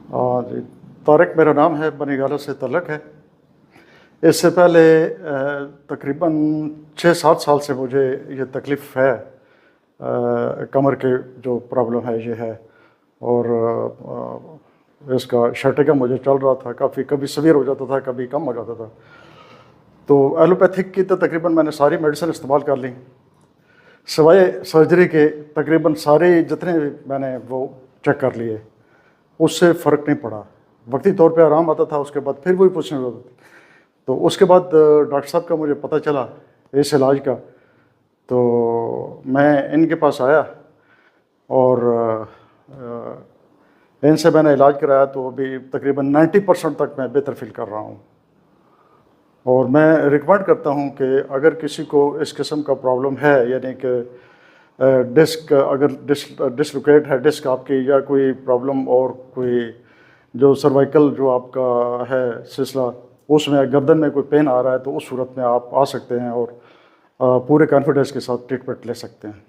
जी, तारिक मेरा नाम है, बनीगाला से तल्लक है। इससे पहले तकरीबन 6-7 साल से मुझे ये तकलीफ़ है, कमर के जो प्रॉब्लम है ये है। और इसका शर्टिका मुझे चल रहा था, काफ़ी कभी सीवियर हो जाता था, कभी कम हो जाता था। तो एलोपैथिक की तो तकरीबन मैंने सारी मेडिसिन इस्तेमाल कर ली, सिवाय सर्जरी के। तकरीबन सारे जितने भी मैंने वो चेक कर लिए, उससे फ़र्क नहीं पड़ा। वक्ती तौर पे आराम आता था, उसके बाद फिर वही पोजीशन हो जाती थी। तो उसके बाद डॉक्टर साहब का मुझे पता चला इस इलाज का, तो मैं इनके पास आया और इनसे मैंने इलाज कराया। तो अभी तकरीबन 90% तक मैं बेहतर फ़ील कर रहा हूँ। और मैं रिकमेंड करता हूँ कि अगर किसी को इस किस्म का प्रॉब्लम है, यानी कि डिस्क अगर डिसलोकेट है डिस्क आपकी, या कोई प्रॉब्लम और कोई जो सर्वाइकल जो आपका है सिलसिला, उसमें गर्दन में कोई पेन आ रहा है, तो उस सूरत में आप आ सकते हैं और पूरे कॉन्फिडेंस के साथ ट्रीटमेंट ले सकते हैं।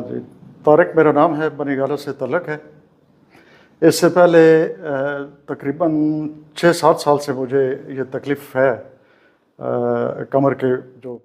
जी, तारिक मेरा नाम है, बनीगाला से तल्लक है। इससे पहले तकरीबन 6-7 साल से मुझे ये तकलीफ़ है, कमर के जो